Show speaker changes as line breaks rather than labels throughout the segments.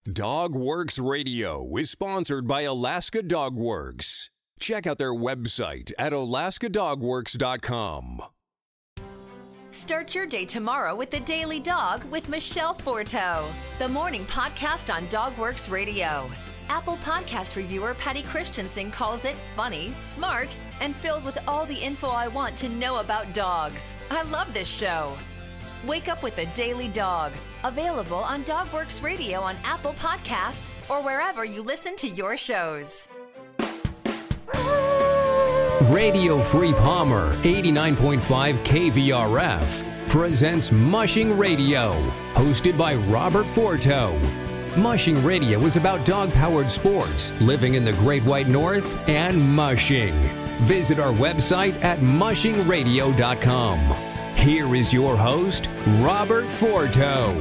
DogWorks Radio is sponsored by Alaska Dog Works. Check out their website at alaskadogworks.com.
Start your day tomorrow with The Daily Dog with Michelle Forto, the morning podcast on DogWorks Radio. Apple Podcast reviewer Patty Christensen calls it funny, smart, and filled with all the info I want to know about dogs. I love this show. Wake up with The Daily Dog, available on DogWorks Radio on Apple Podcasts or wherever you listen to your shows.
Radio Free Palmer 89.5 KVRF presents Mushing Radio, hosted by Robert Forto. Mushing Radio is about dog-powered sports, living in the Great White North, and mushing. Visit our website at mushingradio.com. Here is your host, Robert Forto.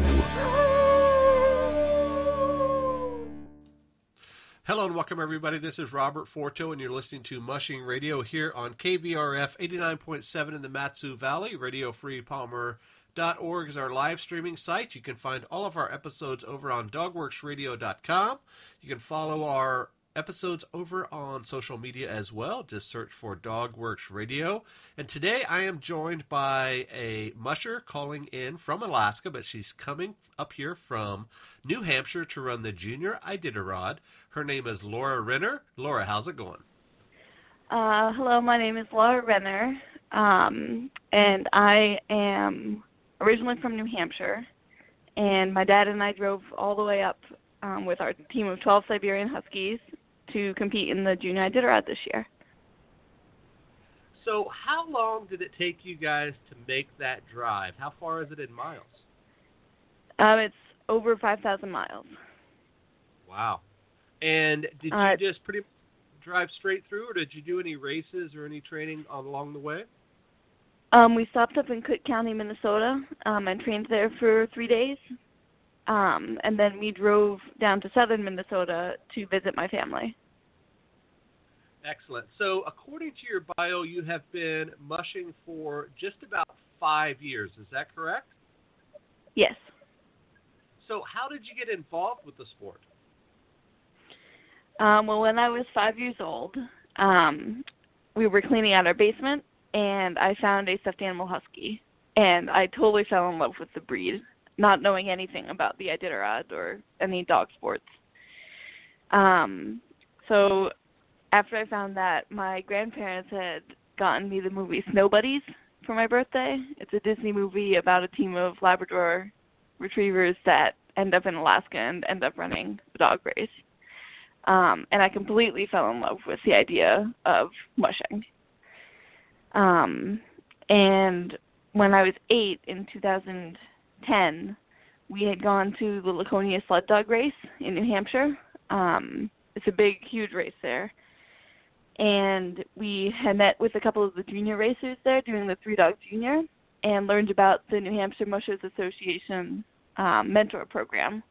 Hello and welcome everybody. This is Robert Forto and you're listening to Mushing Radio here on KVRF 89.7 in the Matsu Valley. RadioFreePalmer.org is our live streaming site. You can find all of our episodes over on dogworksradio.com. You can follow our episodes over on social media as well. Just search for DogWorks Radio. And today I am joined by a musher calling in from Alaska, but she's coming up here from New Hampshire to run the Junior Iditarod. Her name is Lara Renner. Lara, how's it going?
Hello, my name is Lara Renner, and I am originally from New Hampshire, and my dad and I drove all the way up with our team of 12 Siberian Huskies to compete in the Junior Iditarod this year.
So how long did it take you guys to make that drive? How far is it in miles?
It's over 5,000 miles.
Wow. And did you just pretty much drive straight through, or did you do any races or any training along the way?
We stopped up in Cook County, Minnesota, and trained there for 3 days. And then we drove down to southern Minnesota to visit my family.
Excellent. So according to your bio, you have been mushing for just about 5 years. Is that correct?
Yes.
So how did you get involved with the sport?
Well, when I was 5 years old, we were cleaning out our basement, and I found a stuffed animal husky. And I totally fell in love with the breed, not knowing anything about the Iditarod or any dog sports. So after I found that, my grandparents had gotten me the movie Snow Buddies for my birthday. It's a Disney movie about a team of Labrador retrievers that end up in Alaska and end up running a dog race. And I completely fell in love with the idea of mushing. And when I was 8 in 2010, we had gone to the Laconia Sled dog race in New Hampshire. It's a big, huge race there. And we had met with a couple of the junior racers there doing the 3-Dog Junior and learned about the New Hampshire Mushers Association mentor program.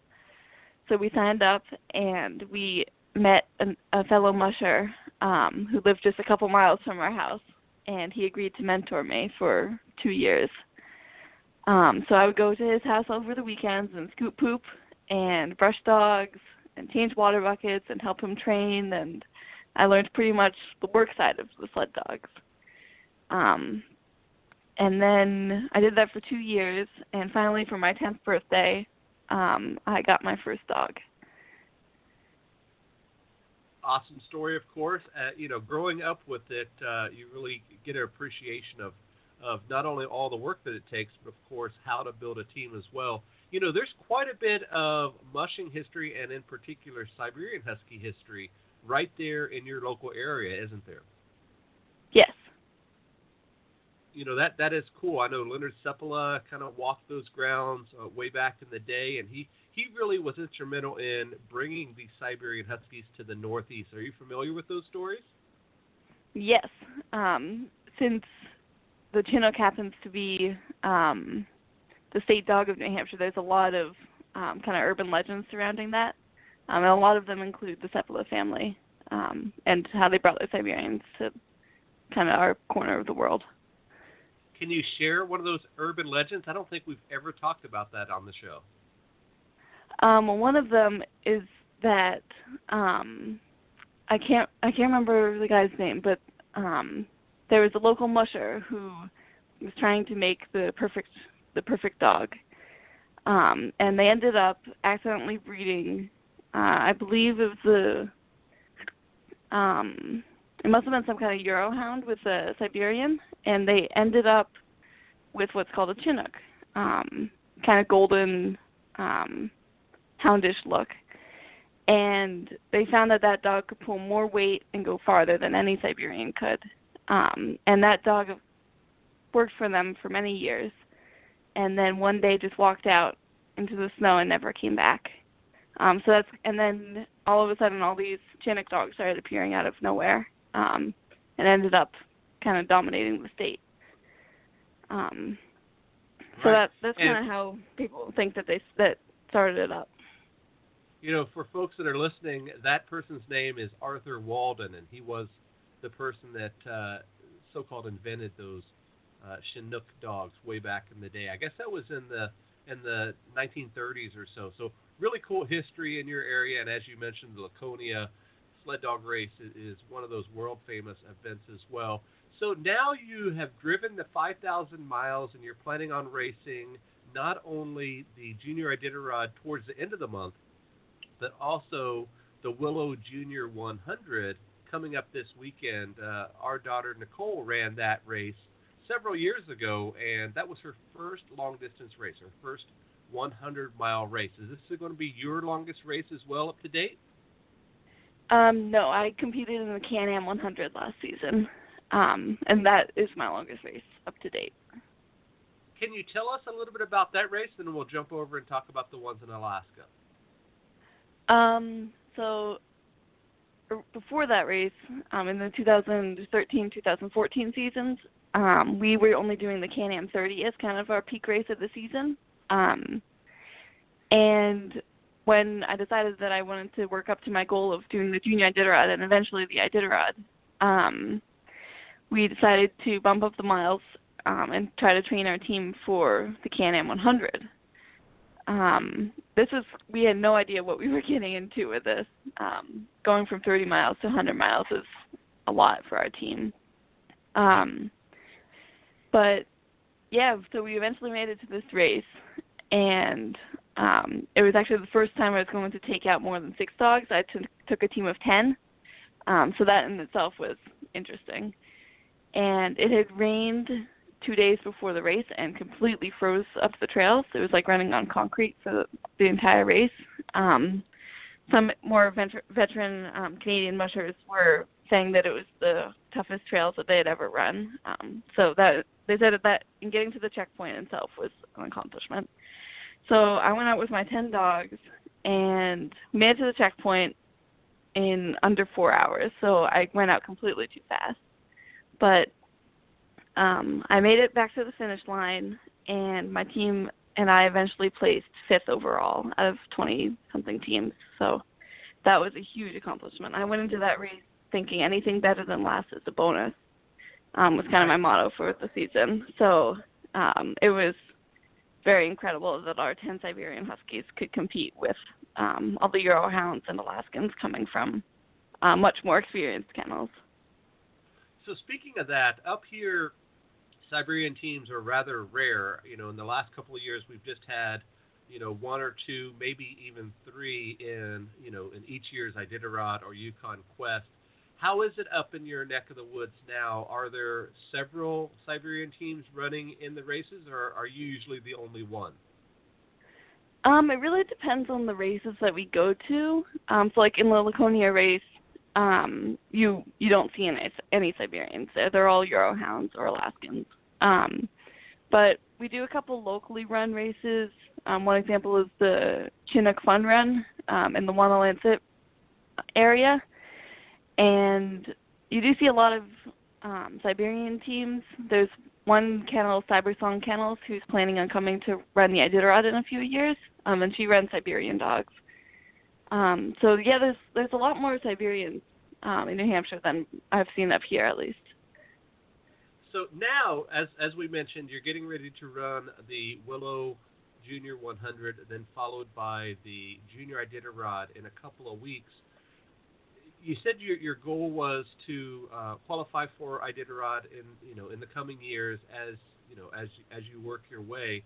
So we signed up and we met a fellow musher who lived just a couple miles from our house, and he agreed to mentor me for 2 years. So I would go to his house over the weekends and scoop poop and brush dogs and change water buckets and help him train, and I learned pretty much the work side of the sled dogs. And then I did that for 2 years, and finally for my 10th birthday, I got my first dog.
Awesome story, of course. Growing up with it, you really get an appreciation of not only all the work that it takes, but, of course, how to build a team as well. You know, there's quite a bit of mushing history and, in particular, Siberian Husky history right there in your local area, isn't there?
Yes.
You know, that is cool. I know Leonard Seppala kind of walked those grounds way back in the day, and he really was instrumental in bringing the Siberian Huskies to the Northeast. Are you familiar with those stories?
Yes. Since the Chinook happens to be the state dog of New Hampshire, there's a lot of kind of urban legends surrounding that. And a lot of them include the Seppala family and how they brought the Siberians to kind of our corner of the world.
Can you share one of those urban legends? I don't think we've ever talked about that on the show.
One of them is that I can't remember the guy's name, but there was a local musher who was trying to make the perfect dog, and they ended up accidentally breeding. I believe it was it must have been some kind of Eurohound with a Siberian, and they ended up with what's called a Chinook, kind of golden, houndish look. And they found that dog could pull more weight and go farther than any Siberian could. And that dog worked for them for many years, and then one day just walked out into the snow and never came back. And then all of a sudden all these Chinook dogs started appearing out of nowhere, and ended up kind of dominating the state. So
Right.
that's kind of how people think that started it up.
For folks that are listening, that person's name is Arthur Walden, and he was the person that so-called invented those Chinook dogs way back in the day. I guess that was in the 1930s or so. So really cool history in your area, and as you mentioned, the Laconia sled dog race is one of those world-famous events as well. So now you have driven the 5,000 miles, and you're planning on racing not only the Junior Iditarod towards the end of the month, but also the Willow Junior 100 coming up this weekend. Our daughter Nicole ran that race several years ago, and that was her first long-distance race, her first 100-mile race. Is this going to be your longest race as well, up to date?
No, I competed in the Can-Am 100 last season, and that is my longest race up to date.
Can you tell us a little bit about that race, and then we'll jump over and talk about the ones in Alaska?
So before that race, in the 2013-2014 seasons, we were only doing the Can-Am 30 as kind of our peak race of the season. And when I decided that I wanted to work up to my goal of doing the Junior Iditarod and eventually the Iditarod, we decided to bump up the miles and try to train our team for the Can-Am 100. We had no idea what we were getting into with this. Going from 30 miles to 100 miles is a lot for our team. But yeah, so we eventually made it to this race, and it was actually the first time I was going to take out more than 6 dogs. I took a team of 10, so that in itself was interesting. And it had rained 2 days before the race and completely froze up the trails. It was like running on concrete for the entire race. Some more veteran Canadian mushers were saying that it was the toughest trails that they had ever run. So that they said that in getting to the checkpoint itself was an accomplishment. So I went out with my 10 dogs and made it to the checkpoint in under 4 hours. So I went out completely too fast. But I made it back to the finish line, and my team and I eventually placed 5th overall out of 20-something teams. So that was a huge accomplishment. I went into that race thinking anything better than last is a bonus, was kind of my motto for the season. So it was very incredible that our 10 Siberian Huskies could compete with all the Eurohounds and Alaskans coming from much more experienced kennels.
So speaking of that, up here, Siberian teams are rather rare. In the last couple of years, we've just had, 1 or 2, maybe even 3 in each year's Iditarod or Yukon Quest. How is it up in your neck of the woods now? Are there several Siberian teams running in the races, or are you usually the only one?
It really depends on the races that we go to. So like in the Laconia race, you don't see any Siberians there. They're all Eurohounds or Alaskans. But we do a couple locally run races. One example is the Chinook Fun Run in the Wanalancet area. And you do see a lot of Siberian teams. There's one kennel, Cybersong Kennels, who's planning on coming to run the Iditarod in a few years, and she runs Siberian dogs. So yeah, there's a lot more Siberians in New Hampshire than I've seen up here, at least.
So now, as we mentioned, you're getting ready to run the Willow Junior 100, then followed by the Junior Iditarod in a couple of weeks. You said your goal was to qualify for Iditarod in the coming years as you work your way.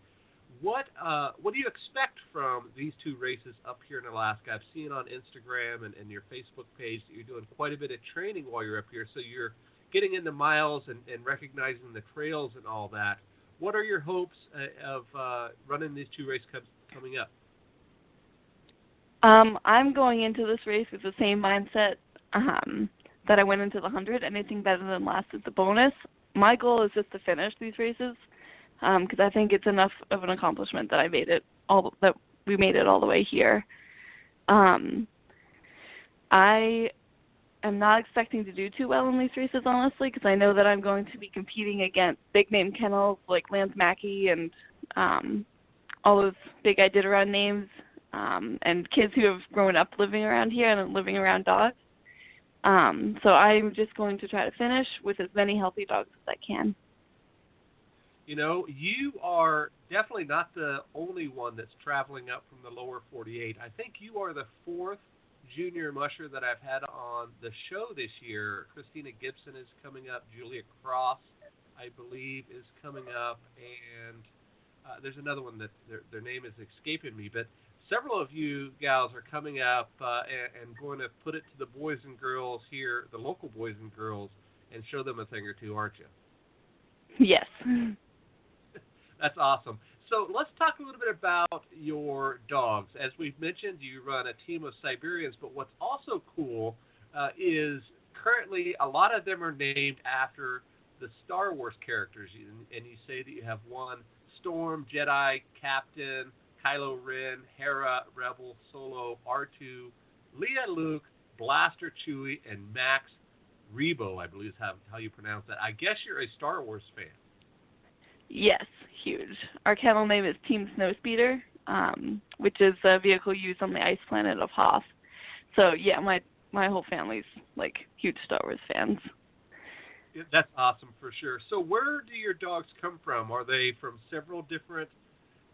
What do you expect from these two races up here in Alaska? I've seen on Instagram and your Facebook page that you're doing quite a bit of training while you're up here, so you're getting into miles and recognizing the trails and all that. What are your hopes of running these two races coming up?
I'm going into this race with the same mindset that I went into the 100. Anything better than last is a bonus. My goal is just to finish these races because I think it's enough of an accomplishment that we made it all the way here. I am not expecting to do too well in these races, honestly, because I know that I'm going to be competing against big-name kennels like Lance Mackey and all those big Iditarod names and kids who have grown up living around here and living around dogs. So I'm just going to try to finish with as many healthy dogs as I can.
You are definitely not the only one that's traveling up from the lower 48. I think you are the fourth junior musher that I've had on the show this year. Christina Gibson is coming up. Julia Cross, I believe, is coming up. And there's another one that their name is escaping me. But several of you gals are coming up and going to put it to the boys and girls here, the local boys and girls, and show them a thing or two, aren't you?
Yes.
That's awesome. So let's talk a little bit about your dogs. As we've mentioned, you run a team of Siberians, but what's also cool is currently a lot of them are named after the Star Wars characters. And you say that you have one Storm, Jedi, Captain, Kylo Ren, Hera, Rebel, Solo, R2, Leia, Luke, Blaster, Chewie, and Max Rebo, I believe is how you pronounce that. I guess you're a Star Wars fan.
Yes, huge. Our kennel name is Team Snowspeeder, which is a vehicle used on the ice planet of Hoth. So, yeah, my whole family's, huge Star Wars fans.
Yeah, that's awesome for sure. So where do your dogs come from? Are they from several different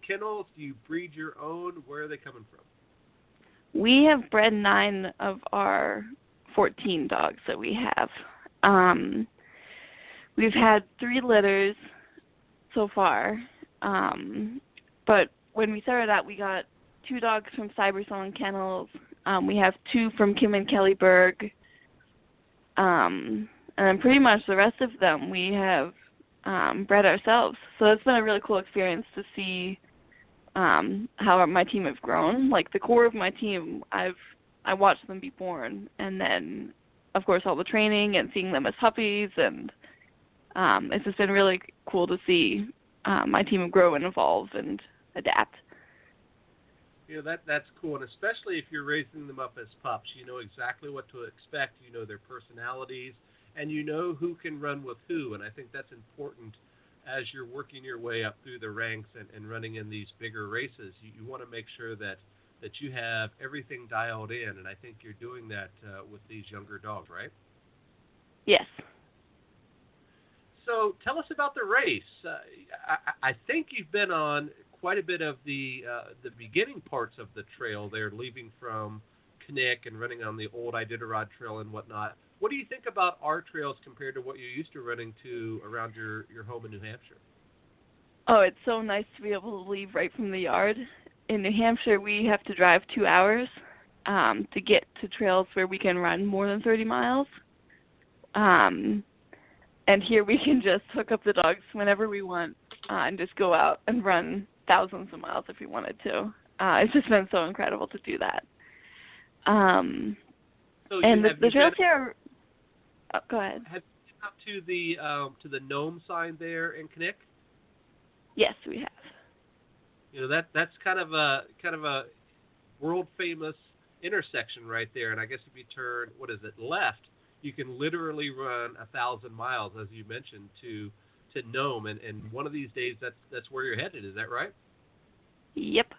kennels? Do you breed your own? Where are they coming from?
We have bred 9 of our 14 dogs that we have. We've had 3 litters so far, but when we started out, we got 2 dogs from Cybersong Kennels. We have 2 from Kim and Kelly Berg, and then pretty much the rest of them we have bred ourselves. So it's been a really cool experience to see how my team have grown. Like the core of my team, I watched them be born, and then of course all the training and seeing them as puppies, and it's just been really cool to see my team grow and evolve and adapt.
That's cool, and especially if you're raising them up as pups, you know exactly what to expect. You know their personalities, and you know who can run with who, and I think that's important as you're working your way up through the ranks and running in these bigger races. You want to make sure that you have everything dialed in, and I think you're doing that with these younger dogs, right?
Yes.
So tell us about the race. I think you've been on quite a bit of the beginning parts of the trail there, leaving from Knik and running on the old Iditarod Trail and whatnot. What do you think about our trails compared to what you're used to running to around your home in New Hampshire?
Oh, it's so nice to be able to leave right from the yard. In New Hampshire, we have to drive 2 hours to get to trails where we can run more than 30 miles. And here we can just hook up the dogs whenever we want and just go out and run thousands of miles if we wanted to. It's just been so incredible to do that.
So
and the trails here are, go ahead.
Have you been up to the gnome sign there in Knik?
Yes, we have.
That's kind of a world famous intersection right there, and I guess if you turn left, you can literally run 1,000 miles, as you mentioned, to Nome, and one of these days that's where you're headed. Is that right?
Yep.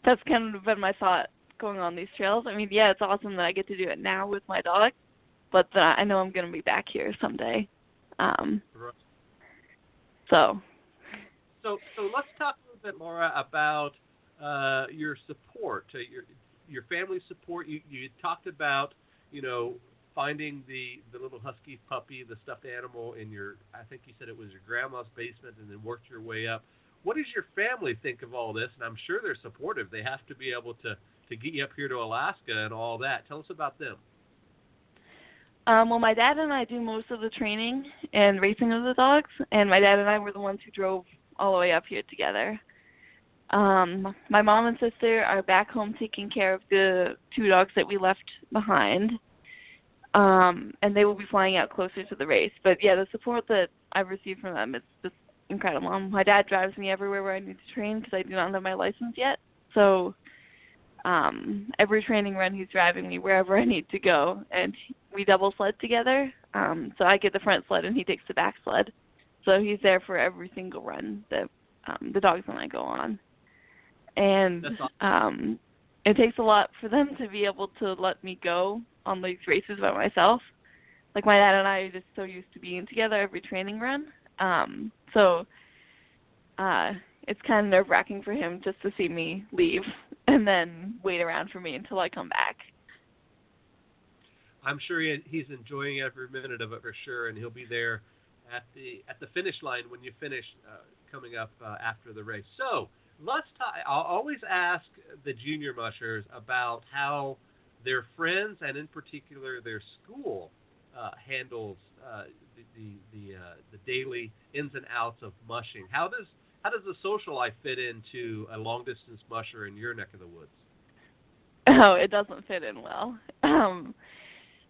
That's kind of been my thought going on these trails. I mean, yeah, it's awesome that I get to do it now with my dog, but I know I'm going to be back here someday.
Right.
So
let's talk a bit, Laura, about your support, your family support. You talked about, finding the little husky puppy, the stuffed animal in I think you said it was your grandma's basement, and then worked your way up. What does your family think of all this? And I'm sure they're supportive. They have to be able to get you up here to Alaska and all that. Tell us about them.
Well, my dad and I do most of the training and racing of the dogs, and my dad and I were the ones who drove all the way up here together. My mom and sister are back home taking care of the 2 dogs that we left behind, and they will be flying out closer to the race. But, yeah, the support that I've received from them is just incredible. My dad drives me everywhere where I need to train because I do not have my license yet. So every training run, he's driving me wherever I need to go, and we double sled together. So I get the front sled, and he takes the back sled. So he's there for every single run that the dogs and I go on. And awesome. It takes a lot for them to be able to let me go on these races by myself. Like, my dad and I are just so used to being together every training run. So it's kind of nerve-wracking for him just to see me leave and then wait around for me until I come back.
I'm sure he's enjoying every minute of it for sure, and he'll be there at the finish line when you finish coming up after the race. So let's talk. I'll always ask the junior mushers about how their friends and in particular their school handles the daily ins and outs of mushing. How does the social life fit into a long distance musher in your neck of the woods?
Oh, it doesn't fit in well.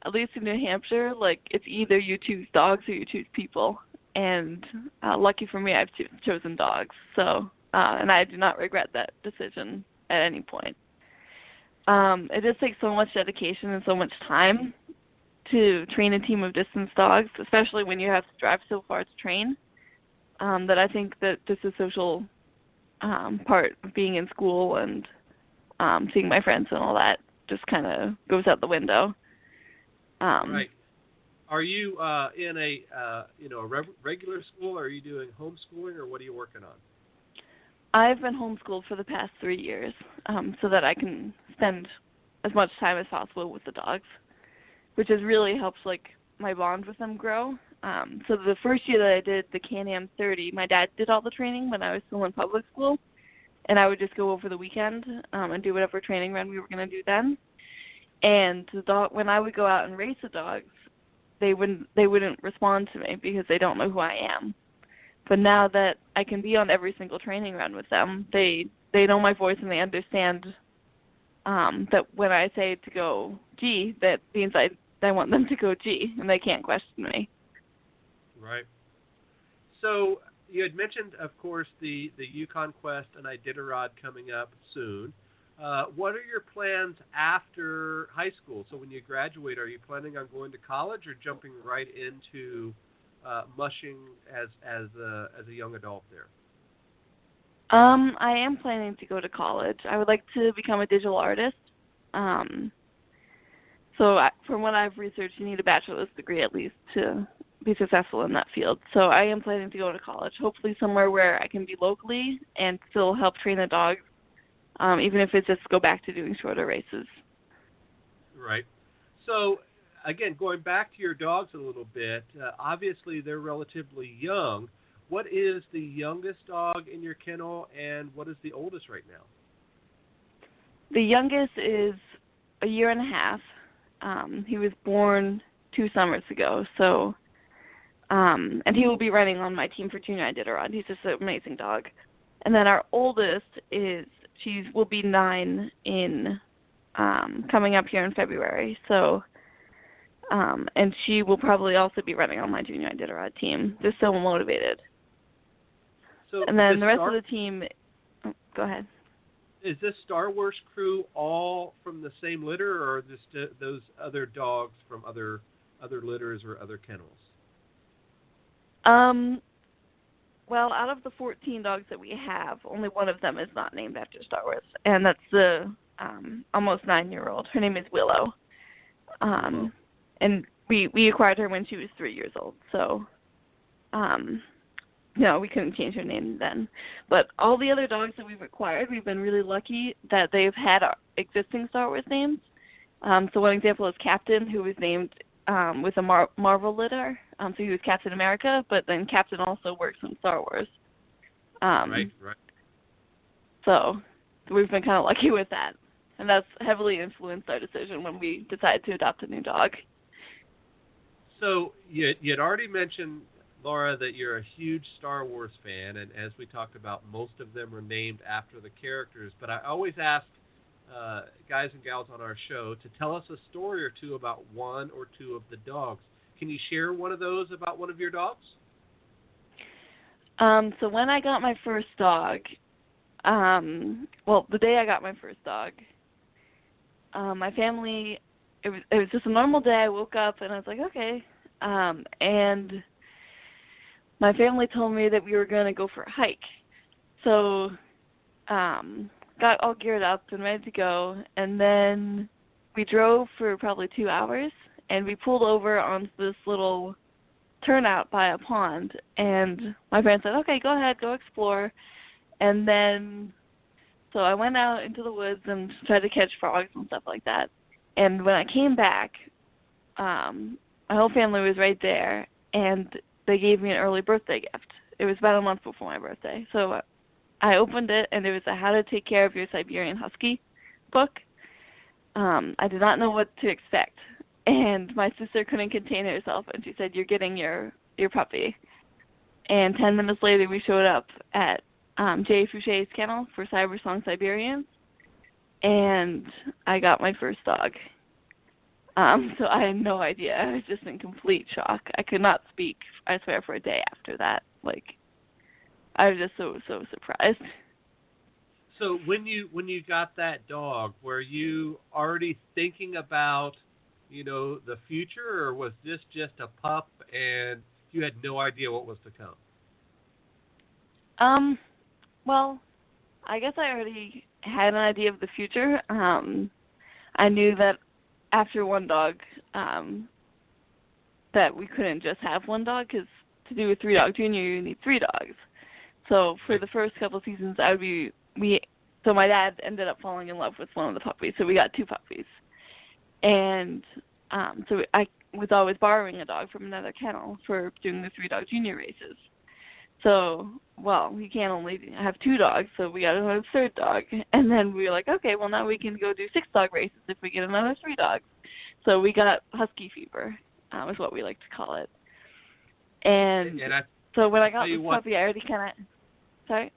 At least in New Hampshire, it's either you choose dogs or you choose people. And lucky for me, I've chosen dogs. So, and I do not regret that decision at any point. It just takes so much dedication and so much time to train a team of distance dogs, especially when you have to drive so far to train, that I think that just the social part of being in school and seeing my friends and all that just kind of goes out the window.
Right. Are you in a regular school, or are you doing homeschooling, or what are you working on?
I've been homeschooled for the past 3 years, so that I can spend as much time as possible with the dogs, which has really helped my bond with them grow. So the first year that I did the Can-Am 30, my dad did all the training when I was still in public school, and I would just go over the weekend and do whatever training run we were going to do then. And when I would go out and race the dogs, they wouldn't respond to me because they don't know who I am. But now that I can be on every single training run with them, they know my voice and they understand that when I say to go G, that means I want them to go G, and they can't question me.
Right. So you had mentioned, of course, the Yukon Quest and Iditarod coming up soon. What are your plans after high school? So when you graduate, are you planning on going to college or jumping right into mushing as a young adult there?
I am planning to go to college. I would like to become a digital artist. So from what I've researched, you need a bachelor's degree at least to be successful in that field. So I am planning to go to college, hopefully somewhere where I can be locally and still help train the dogs, even if it's just go back to doing shorter races.
Right. So, again, going back to your dogs a little bit, obviously they're relatively young. What is the youngest dog in your kennel, and what is the oldest right now?
The youngest is a year and a half. He was born 2 summers ago, so and he will be running on my team for Junior Iditarod. He's just an amazing dog. And then our oldest will be 9 in coming up here in February. So, and she will probably also be running on my Junior Iditarod team. They're so motivated.
So
and then the rest of the team, go ahead.
Is this Star Wars crew all from the same litter, or just those other dogs from other litters or other kennels?
Well, out of the 14 dogs that we have, only one of them is not named after Star Wars, and that's the almost 9-year-old. Her name is Willow. And we acquired her when she was 3 years old. So no, we couldn't change her name then. But all the other dogs that we've acquired, we've been really lucky that they've had existing Star Wars names. So one example is Captain, who was named with a Marvel litter. So he was Captain America, but then Captain also works in Star Wars.
Right.
So we've been kind of lucky with that. And that's heavily influenced our decision when we decided to adopt a new dog.
So you had already mentioned, Laura, that you're a huge Star Wars fan, and as we talked about, most of them are named after the characters. But I always ask guys and gals on our show to tell us a story or two about one or two of the dogs. Can you share one of those about one of your dogs?
So when I got my first dog, the day I got my first dog, my family, it was just a normal day. I woke up and I was like, okay. And my family told me that we were going to go for a hike. So got all geared up and ready to go. And then we drove for probably 2 hours. And we pulled over onto this little turnout by a pond. And my parents said, okay, go ahead, go explore. And then, so I went out into the woods and tried to catch frogs and stuff like that. And when I came back, my whole family was right there, and they gave me an early birthday gift. It was about a month before my birthday. So I opened it, and it was a How to Take Care of Your Siberian Husky book. I did not know what to expect. And my sister couldn't contain herself, and she said, you're getting your puppy. And 10 minutes later, we showed up at Jay Foucher's kennel for Cybersong Siberians, and I got my first dog. So I had no idea. I was just in complete shock. I could not speak, I swear, for a day after that. Like, I was just so surprised.
So when you got that dog, were you already thinking about, the future, or was this just a pup and you had no idea what was to come?
Well, I guess I already had an idea of the future. I knew that after one dog, that we couldn't just have one dog, because to do a 3-dog junior, you need 3 dogs. So for the first couple of seasons, so my dad ended up falling in love with one of the puppies, so we got 2 puppies. And so I was always borrowing a dog from another kennel for doing the 3-dog junior races. So, we can't only have 2 dogs, so we got another 3rd dog. And then we were like, okay, well, now we can go do 6-dog races if we get another 3 dogs. So we got Husky fever, is what we like to call it. And so when I got this puppy, I already kind of, sorry?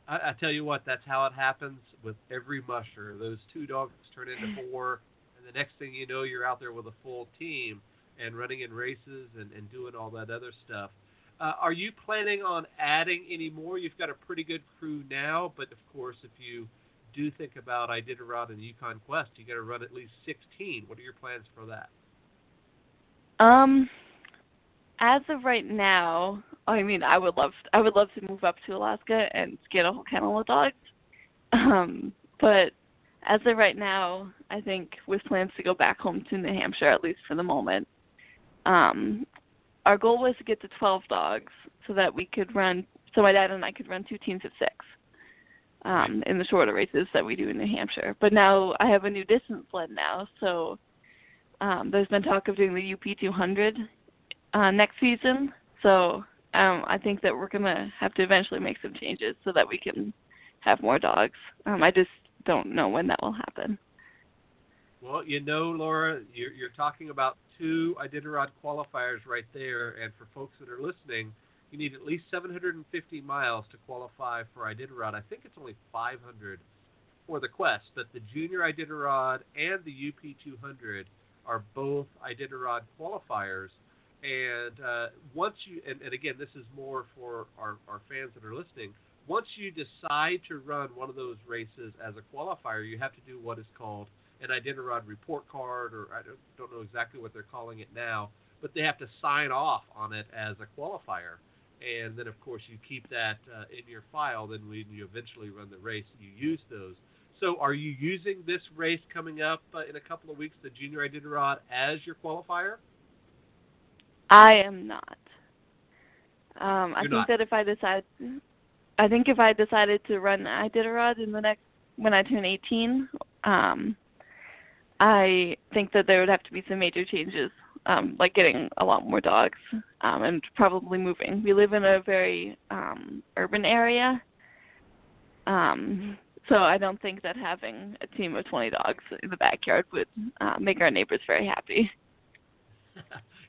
I tell you what, that's how it happens with every musher. Those 2 dogs turn into 4, and the next thing you know, you're out there with a full team and running in races and doing all that other stuff. Are you planning on adding any more? You've got a pretty good crew now, but of course, if you do think about Iditarod and Yukon Quest, you got to run at least 16. What are your plans for that?
As of right now, I mean, I would love to move up to Alaska and get a whole kennel of dogs. But as of right now, I think with plans to go back home to New Hampshire, at least for the moment. Our goal was to get to 12 dogs so that we could so my dad and I could run 2 teams of 6 in the shorter races that we do in New Hampshire. But now I have a new distance sled now, so there's been talk of doing the UP 200 next season. So I think that we're going to have to eventually make some changes so that we can have more dogs. I just don't know when that will happen.
Well, Laura, you're talking about 2 Iditarod qualifiers right there, and for folks that are listening, you need at least 750 miles to qualify for Iditarod. I think it's only 500 for the Quest, but the Junior Iditarod and the UP 200 are both Iditarod qualifiers. And once you, and again, this is more for our fans that are listening, once you decide to run one of those races as a qualifier, you have to do what is called an Iditarod report card, or I don't know exactly what they're calling it now, but they have to sign off on it as a qualifier. And then, of course, you keep that in your file. Then when you eventually run the race, you use those. So are you using this race coming up in a couple of weeks, the Junior Iditarod, as your qualifier?
I am not. I think that if I decided to run Iditarod when I turn 18, I think that there would have to be some major changes, like getting a lot more dogs, and probably moving. We live in a very urban area, so I don't think that having a team of 20 dogs in the backyard would make our neighbors very happy.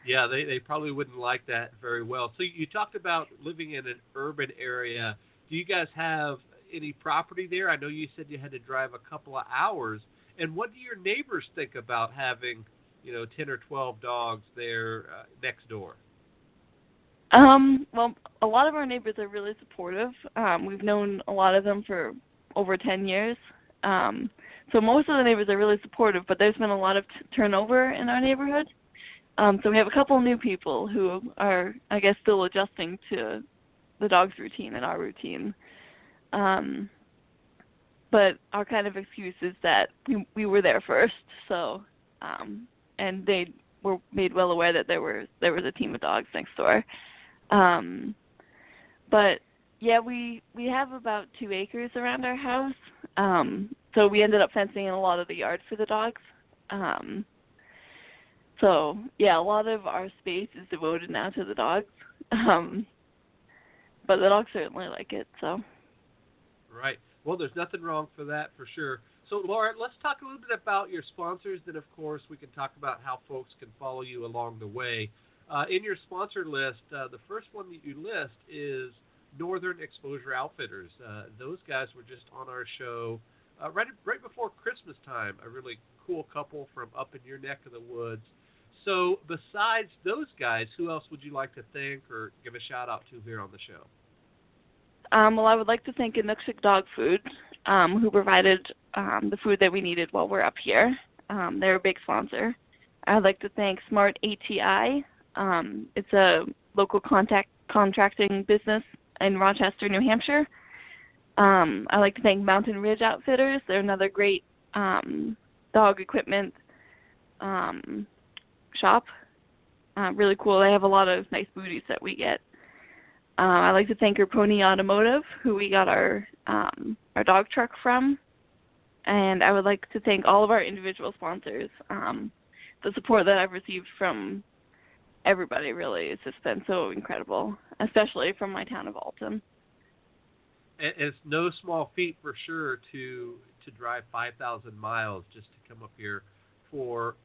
Yeah, they probably wouldn't like that very well. So you talked about living in an urban area. Do you guys have any property there? I know you said you had to drive a couple of hours. And what do your neighbors think about having, 10 or 12 dogs there next door?
Well, a lot of our neighbors are really supportive. We've known a lot of them for over 10 years. So most of the neighbors are really supportive, but there's been a lot of turnover in our neighborhood. So we have a couple new people who are, I guess, still adjusting to the dog's routine and our routine. But our kind of excuse is that we were there first, so and they were made well aware that there was a team of dogs next door. But yeah, we have about 2 acres around our house, so we ended up fencing in a lot of the yard for the dogs. So yeah, a lot of our space is devoted now to the dogs, but the dogs certainly like it. So.
Right. Well, there's nothing wrong for that, for sure. So, Laura, let's talk a little bit about your sponsors. Then, of course, we can talk about how folks can follow you along the way. In your sponsor list, the first one that you list is Northern Exposure Outfitters. Those guys were just on our show right before Christmas time, a really cool couple from up in your neck of the woods. So, besides those guys, who else would you like to thank or give a shout-out to here on the show?
Well, I would like to thank Inukshuk Dog Food, who provided the food that we needed while we're up here. They're a big sponsor. I would like to thank Smart ATI. It's a local contracting business in Rochester, New Hampshire. I'd like to thank Mountain Ridge Outfitters. They're another great dog equipment shop. Really cool. They have a lot of nice booties that we get. I'd like to thank Pony Automotive, who we got our dog truck from. And I would like to thank all of our individual sponsors. The support that I've received from everybody, really, has just been so incredible, especially from my town of Alton.
It's no small feat, for sure, to drive 5,000 miles just to come up here for,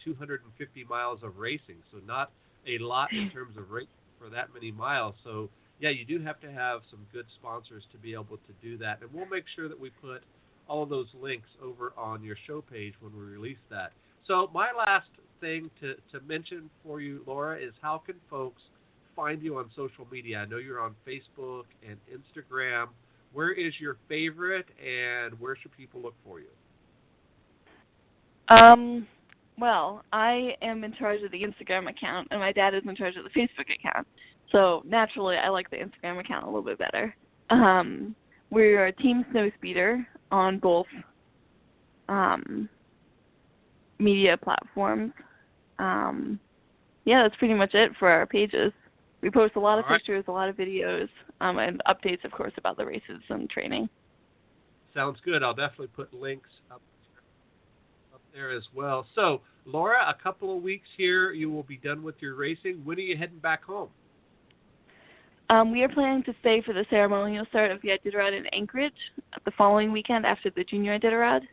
250 miles of racing. So not a lot in terms of racing for that many miles. So, yeah, you do have to have some good sponsors to be able to do that. And we'll make sure that we put all of those links over on your show page when we release that. So my last thing to mention for you, Laura, is how can folks find you on social media? I know you're on Facebook and Instagram. Where is your favorite, and where should people look for you?
Well, I am in charge of the Instagram account, and my dad is in charge of the Facebook account. So naturally, I like the Instagram account a little bit better. We're Team Snowspeeder on both media platforms. Yeah, that's pretty much it for our pages. We post a lot of pictures, a lot of videos, and updates, of course, about the races and training.
Sounds good. I'll definitely put links up there as well. So, Laura, a couple of weeks here, you will be done with your racing. When are you heading back home?
We are planning to stay for the ceremonial start of the Iditarod in Anchorage the following weekend after the Junior Iditarod.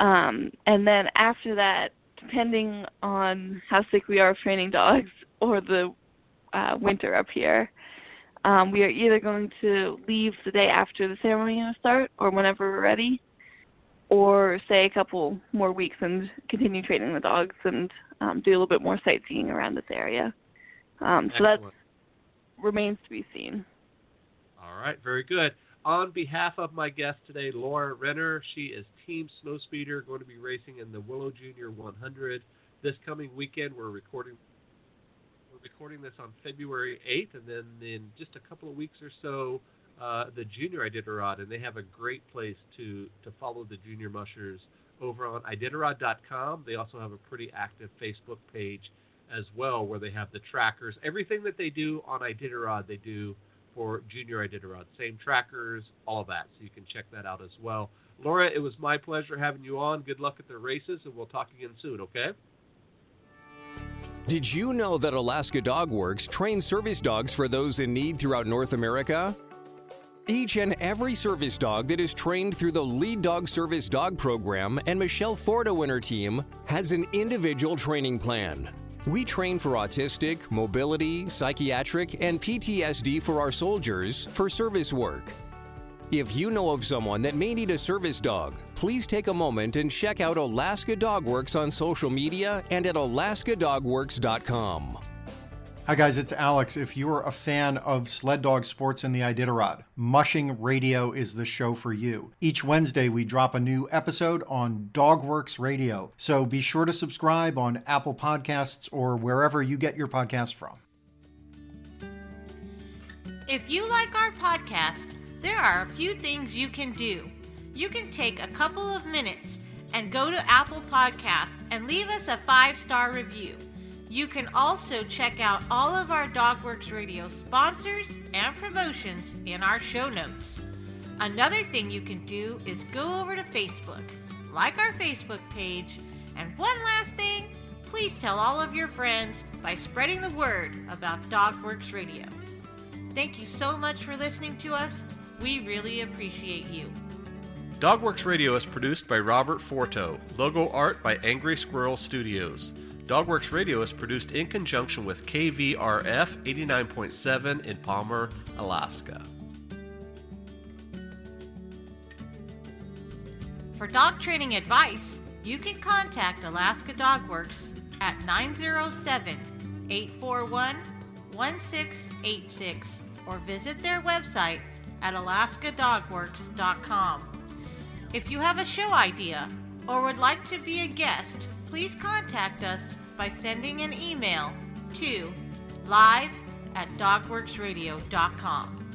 And then after that, depending on how sick we are of training dogs or the winter up here, we are either going to leave the day after the ceremonial start or whenever we're ready, or stay a couple more weeks and continue training the dogs and do a little bit more sightseeing around this area. So that remains to be seen.
All right, very good. On behalf of my guest today, Lara Renner, she is Team Snowspeeder, going to be racing in the Willow Junior 100 this coming weekend. We're recording this on February 8th, and then in just a couple of weeks or so, the Junior Iditarod, and they have a great place to follow the junior mushers over on Iditarod.com. They also have a pretty active Facebook page as well, where they have the trackers. Everything that they do on Iditarod, they do for Junior Iditarod. Same trackers, all of that. So you can check that out as well. Laura, it was my pleasure having you on. Good luck at the races, and we'll talk again soon, okay?
Did you know that Alaska Dog Works trains service dogs for those in need throughout North America? Each and every service dog that is trained through the Lead Dog Service Dog Program and Michelle Forto and her team has an individual training plan. We train for autistic, mobility, psychiatric, and PTSD for our soldiers for service work. If you know of someone that may need a service dog, please take a moment and check out Alaska Dog Works on social media and at alaskadogworks.com.
Hi guys, it's Alex. If you're a fan of sled dog sports in the Iditarod, Mushing Radio is the show for you. Each Wednesday we drop a new episode on Dogworks Radio, so be sure to subscribe on Apple Podcasts or wherever you get your podcasts from.
If you like our podcast, there are a few things you can do. You can take a couple of minutes and go to Apple Podcasts and leave us a 5-star review. You can also check out all of our Dogworks Radio sponsors and promotions in our show notes. Another thing you can do is go over to Facebook, like our Facebook page, and one last thing, please tell all of your friends by spreading the word about Dogworks Radio. Thank you so much for listening to us. We really appreciate you.
Dogworks Radio is produced by Robert Forto. Logo art by Angry Squirrel Studios. Dogworks Radio is produced in conjunction with KVRF 89.7 in Palmer, Alaska.
For dog training advice, you can contact Alaska Dogworks at 907-841-1686 or visit their website at alaskadogworks.com. If you have a show idea or would like to be a guest, please contact us by sending an email to live@dogworksradio.com.